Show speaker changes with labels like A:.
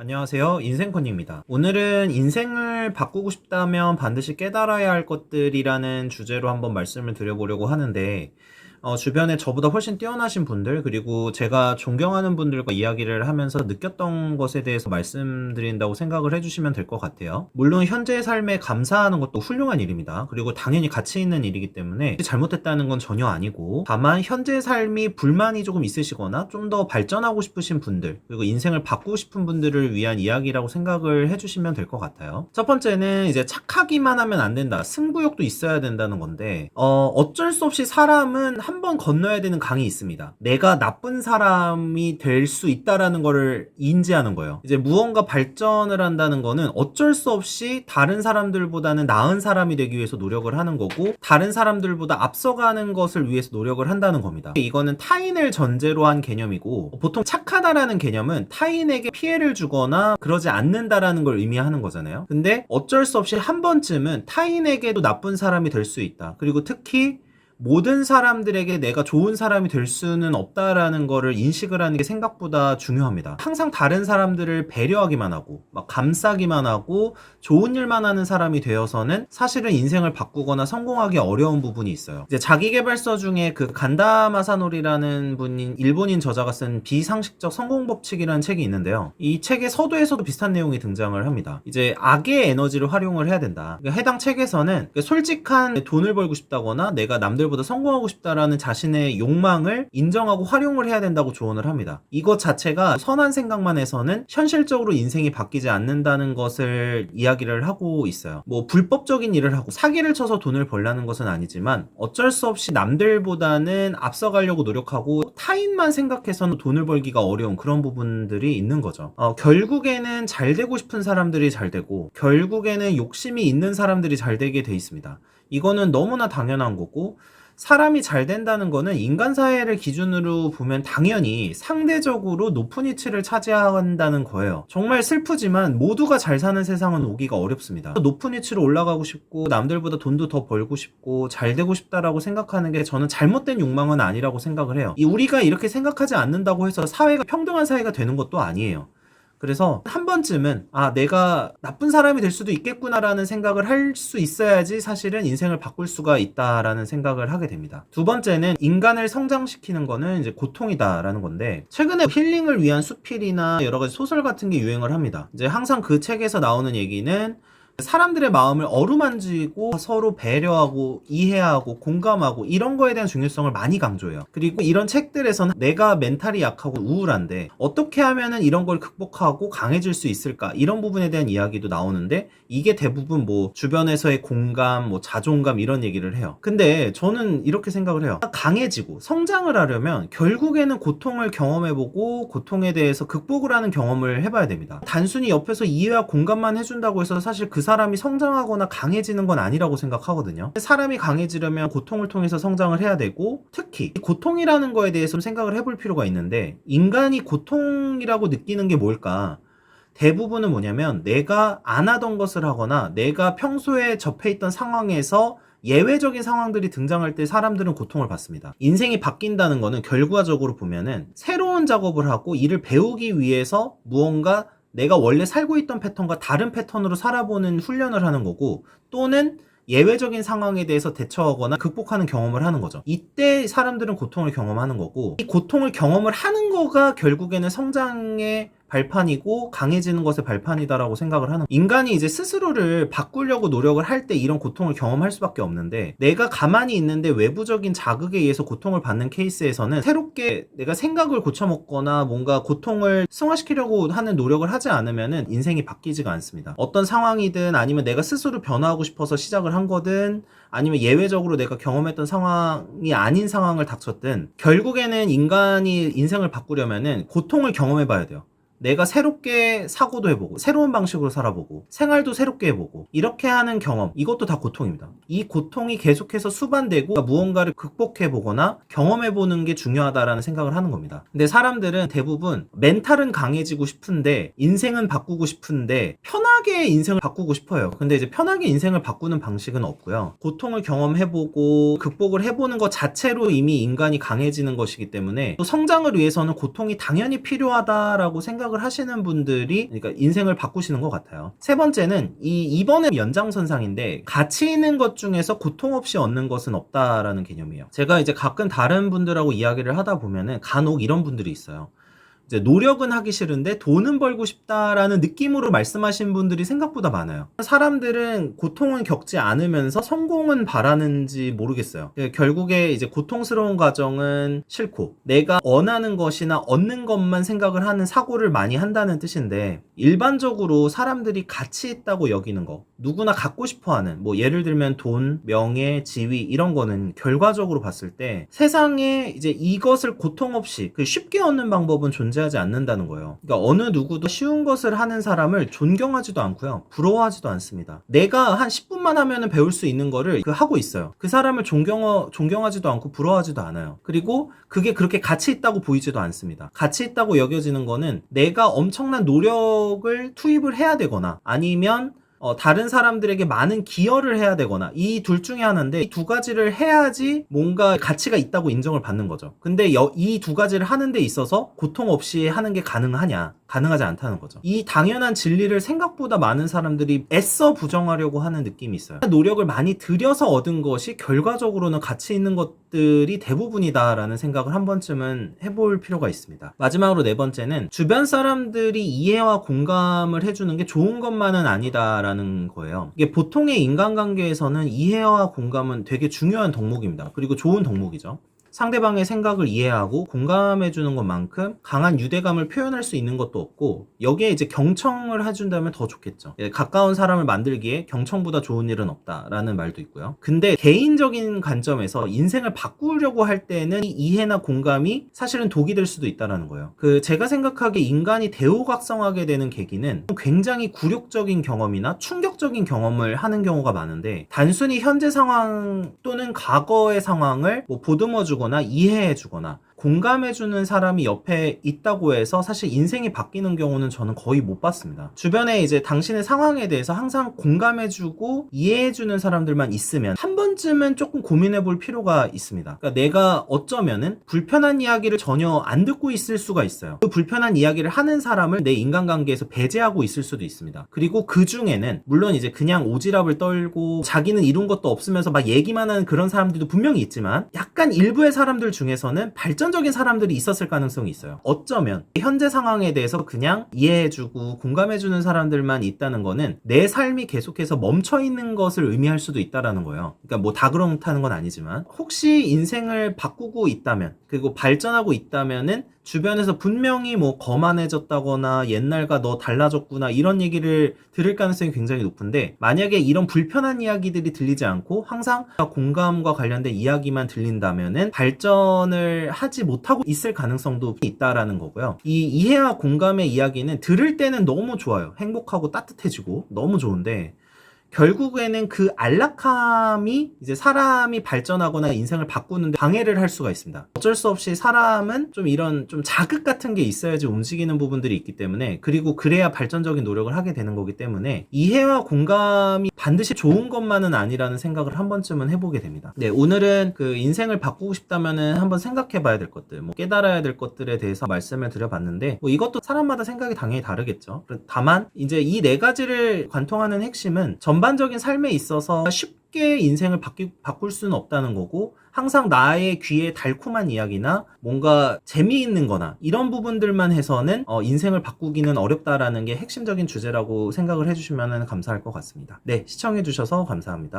A: 안녕하세요. 인생코니입니다. 오늘은 인생을 바꾸고 싶다면 반드시 깨달아야 할 것들이라는 주제로 한번 말씀을 드려보려고 하는데, 주변에 저보다 훨씬 뛰어나신 분들, 그리고 제가 존경하는 분들과 이야기를 하면서 느꼈던 것에 대해서 말씀드린다고 생각을 해주시면 될 것 같아요. 물론 현재의 삶에 감사하는 것도 훌륭한 일입니다. 그리고 당연히 가치 있는 일이기 때문에 잘못했다는 건 전혀 아니고, 다만 현재의 삶이 불만이 조금 있으시거나 좀 더 발전하고 싶으신 분들, 그리고 인생을 바꾸고 싶은 분들을 위한 이야기라고 생각을 해주시면 될 것 같아요. 첫 번째는 이제 착하기만 하면 안 된다. 승부욕도 있어야 된다는 건데, 어쩔 수 없이 사람은 한 번 건너야 되는 강이 있습니다. 내가 나쁜 사람이 될 수 있다라는 거를 인지하는 거예요. 이제 무언가 발전을 한다는 거는 어쩔 수 없이 다른 사람들보다는 나은 사람이 되기 위해서 노력을 하는 거고, 다른 사람들보다 앞서가는 것을 위해서 노력을 한다는 겁니다. 이거는 타인을 전제로 한 개념이고, 보통 착하다라는 개념은 타인에게 피해를 주거나 그러지 않는다라는 걸 의미하는 거잖아요. 근데 어쩔 수 없이 한 번쯤은 타인에게도 나쁜 사람이 될 수 있다. 그리고 특히 모든 사람들에게 내가 좋은 사람이 될 수는 없다라는 거를 인식을 하는 게 생각보다 중요합니다. 항상 다른 사람들을 배려하기만 하고 막 감싸기만 하고 좋은 일만 하는 사람이 되어서는 사실은 인생을 바꾸거나 성공하기 어려운 부분이 있어요. 이제 자기계발서 중에 그 간다 마사노리라는 분인 일본인 저자가 쓴 비상식적 성공 법칙이라는 책이 있는데요. 이 책의 서두에서도 비슷한 내용이 등장을 합니다. 이제 악의 에너지를 활용을 해야 된다. 그러니까 해당 책에서는 솔직한 돈을 벌고 싶다거나 내가 남들보다 성공하고 싶다라는 자신의 욕망을 인정하고 활용을 해야 된다고 조언을 합니다. 이것 자체가 선한 생각만 해서는 현실적으로 인생이 바뀌지 않는다는 것을 이야기를 하고 있어요. 뭐 불법적인 일을 하고 사기를 쳐서 돈을 벌라는 것은 아니지만 어쩔 수 없이 남들보다는 앞서가려고 노력하고 타인만 생각해서는 돈을 벌기가 어려운 그런 부분들이 있는 거죠. 결국에는 잘 되고 싶은 사람들이 잘 되고 결국에는 욕심이 있는 사람들이 잘 되게 돼 있습니다. 이거는 너무나 당연한 거고, 사람이 잘 된다는 거는 인간 사회를 기준으로 보면 당연히 상대적으로 높은 위치를 차지한다는 거예요. 정말 슬프지만 모두가 잘 사는 세상은 오기가 어렵습니다. 높은 위치로 올라가고 싶고 남들보다 돈도 더 벌고 싶고 잘 되고 싶다라고 생각하는 게 저는 잘못된 욕망은 아니라고 생각을 해요. 우리가 이렇게 생각하지 않는다고 해서 사회가 평등한 사회가 되는 것도 아니에요. 그래서 한 번쯤은 내가 나쁜 사람이 될 수도 있겠구나라는 생각을 할 수 있어야지 사실은 인생을 바꿀 수가 있다라는 생각을 하게 됩니다. 두 번째는 인간을 성장시키는 거는 이제 고통이다라는 건데, 최근에 힐링을 위한 수필이나 여러 가지 소설 같은 게 유행을 합니다. 이제 항상 그 책에서 나오는 얘기는 사람들의 마음을 어루만지고 서로 배려하고 이해하고 공감하고 이런 거에 대한 중요성을 많이 강조해요. 그리고 이런 책들에서는 내가 멘탈이 약하고 우울한데 어떻게 하면은 이런 걸 극복하고 강해질 수 있을까, 이런 부분에 대한 이야기도 나오는데, 이게 대부분 뭐 주변에서의 공감, 뭐 자존감 이런 얘기를 해요. 근데 저는 이렇게 생각을 해요. 강해지고 성장을 하려면 결국에는 고통을 경험해보고 고통에 대해서 극복을 하는 경험을 해봐야 됩니다. 단순히 옆에서 이해와 공감만 해준다고 해서 사실 그 사람이 성장하거나 강해지는 건 아니라고 생각하거든요. 사람이 강해지려면 고통을 통해서 성장을 해야 되고, 특히 고통이라는 거에 대해서 좀 생각을 해볼 필요가 있는데, 인간이 고통이라고 느끼는 게 뭘까? 대부분은 뭐냐면 내가 안 하던 것을 하거나 내가 평소에 접해 있던 상황에서 예외적인 상황들이 등장할 때 사람들은 고통을 받습니다. 인생이 바뀐다는 거는 결과적으로 보면은 새로운 작업을 하고 일을 배우기 위해서 무언가 내가 원래 살고 있던 패턴과 다른 패턴으로 살아보는 훈련을 하는 거고, 또는 예외적인 상황에 대해서 대처하거나 극복하는 경험을 하는 거죠. 이때 사람들은 고통을 경험하는 거고, 이 고통을 경험을 하는 거가 결국에는 성장의 발판이고 강해지는 것의 발판이다라고 생각을 하는, 인간이 이제 스스로를 바꾸려고 노력을 할 때 이런 고통을 경험할 수밖에 없는데, 내가 가만히 있는데 외부적인 자극에 의해서 고통을 받는 케이스에서는 새롭게 내가 생각을 고쳐먹거나 뭔가 고통을 승화시키려고 하는 노력을 하지 않으면은 인생이 바뀌지가 않습니다. 어떤 상황이든 아니면 내가 스스로 변화하고 싶어서 시작을 한 거든 아니면 예외적으로 내가 경험했던 상황이 아닌 상황을 닥쳤든, 결국에는 인간이 인생을 바꾸려면은 고통을 경험해봐야 돼요. 내가 새롭게 사고도 해보고 새로운 방식으로 살아보고 생활도 새롭게 해보고 이렇게 하는 경험, 이것도 다 고통입니다. 이 고통이 계속해서 수반되고 무언가를 극복해보거나 경험해보는 게 중요하다라는 생각을 하는 겁니다. 근데 사람들은 대부분 멘탈은 강해지고 싶은데 인생은 바꾸고 싶은데 편하게 편하게 인생을 바꾸고 싶어요. 근데 이제 편하게 인생을 바꾸는 방식은 없고요. 고통을 경험해보고 극복을 해보는 것 자체로 이미 인간이 강해지는 것이기 때문에 또 성장을 위해서는 고통이 당연히 필요하다라고 생각을 하시는 분들이 그러니까 인생을 바꾸시는 것 같아요. 세 번째는 이번에 연장선상인데 가치 있는 것 중에서 고통 없이 얻는 것은 없다라는 개념이에요. 제가 이제 가끔 다른 분들하고 이야기를 하다 보면은 간혹 이런 분들이 있어요. 이제 노력은 하기 싫은데 돈은 벌고 싶다라는 느낌으로 말씀하신 분들이 생각보다 많아요. 사람들은 고통은 겪지 않으면서 성공은 바라는지 모르겠어요. 결국에 이제 고통스러운 과정은 싫고 내가 원하는 것이나 얻는 것만 생각을 하는 사고를 많이 한다는 뜻인데 일반적으로 사람들이 가치 있다고 여기는 거 누구나 갖고 싶어하는 뭐 예를 들면 돈, 명예, 지위 이런 거는 결과적으로 봤을 때 세상에 이제 이것을 고통 없이 쉽게 얻는 방법은 존재하지 않는다는 거예요. 그러니까 어느 누구도 쉬운 것을 하는 사람을 존경하지도 않고요. 부러워하지도 않습니다. 내가 한 10분만 하면은 배울 수 있는 거를 하고 있어요. 그 사람을 존경하지도 않고 부러워하지도 않아요. 그리고 그게 그렇게 가치 있다고 보이지도 않습니다. 가치 있다고 여겨지는 거는 내가 엄청난 노력을 투입을 해야 되거나 아니면 다른 사람들에게 많은 기여를 해야 되거나 이 둘 중에 하나인데 이 두 가지를 해야지 뭔가 가치가 있다고 인정을 받는 거죠. 근데 이 두 가지를 하는 데 있어서 고통 없이 하는 게 가능하냐? 가능하지 않다는 거죠. 이 당연한 진리를 생각보다 많은 사람들이 애써 부정하려고 하는 느낌이 있어요. 노력을 많이 들여서 얻은 것이 결과적으로는 가치 있는 것들이 대부분이다라는 생각을 한 번쯤은 해볼 필요가 있습니다. 마지막으로 네 번째는 주변 사람들이 이해와 공감을 해주는 게 좋은 것만은 아니다라는 거예요. 이게 보통의 인간관계에서는 이해와 공감은 되게 중요한 덕목입니다. 그리고 좋은 덕목이죠. 상대방의 생각을 이해하고 공감해주는 것만큼 강한 유대감을 표현할 수 있는 것도 없고 여기에 이제 경청을 해준다면 더 좋겠죠. 가까운 사람을 만들기에 경청보다 좋은 일은 없다라는 말도 있고요. 근데 개인적인 관점에서 인생을 바꾸려고 할 때는 이 이해나 공감이 사실은 독이 될 수도 있다는 거예요. 제가 생각하기에 인간이 대우각성하게 되는 계기는 굉장히 굴욕적인 경험이나 충격적인 경험을 하는 경우가 많은데 단순히 현재 상황 또는 과거의 상황을 보듬어주고 이해해주거나 공감해주는 사람이 옆에 있다고 해서 사실 인생이 바뀌는 경우는 저는 거의 못 봤습니다. 주변에 이제 당신의 상황에 대해서 항상 공감해주고 이해해주는 사람들만 있으면 한 번쯤은 조금 고민해볼 필요가 있습니다. 그러니까 내가 어쩌면은 불편한 이야기를 전혀 안 듣고 있을 수가 있어요. 그 불편한 이야기를 하는 사람을 내 인간관계에서 배제하고 있을 수도 있습니다. 그리고 그 중에는 물론 이제 그냥 오지랖을 떨고 자기는 이룬 것도 없으면서 막 얘기만 하는 그런 사람들도 분명히 있지만 약간 일부의 사람들 중에서는 발전적인 사람들이 있었을 가능성이 있어요. 어쩌면 현재 상황에 대해서 그냥 이해해주고 공감해주는 사람들만 있다는 거는 내 삶이 계속해서 멈춰있는 것을 의미할 수도 있다라는 거예요. 그러니까 뭐 다 그렇다는 건 아니지만 혹시 인생을 바꾸고 있다면 그리고 발전하고 있다면은 주변에서 분명히 뭐 거만해졌다거나 옛날과 너 달라졌구나 이런 얘기를 들을 가능성이 굉장히 높은데 만약에 이런 불편한 이야기들이 들리지 않고 항상 공감과 관련된 이야기만 들린다면은 발전을 하지 못하고 있을 가능성도 있다라는 거고요. 이 이해와 공감의 이야기는 들을 때는 너무 좋아요. 행복하고 따뜻해지고 너무 좋은데 결국에는 그 안락함이 이제 사람이 발전하거나 인생을 바꾸는데 방해를 할 수가 있습니다. 어쩔 수 없이 사람은 좀 이런 좀 자극 같은 게 있어야지 움직이는 부분들이 있기 때문에 그리고 그래야 발전적인 노력을 하게 되는 거기 때문에 이해와 공감이 반드시 좋은 것만은 아니라는 생각을 한 번쯤은 해보게 됩니다. 네, 오늘은 인생을 바꾸고 싶다면은 한번 생각해 봐야 될 것들, 깨달아야 될 것들에 대해서 말씀을 드려봤는데 이것도 사람마다 생각이 당연히 다르겠죠. 다만 이제 이 네 가지를 관통하는 핵심은 전반적인 삶에 있어서 쉽게 인생을 바꿀 수는 없다는 거고 항상 나의 귀에 달콤한 이야기나 뭔가 재미있는 거나 이런 부분들만 해서는 인생을 바꾸기는 어렵다라는 게 핵심적인 주제라고 생각을 해주시면 감사할 것 같습니다. 네, 시청해주셔서 감사합니다.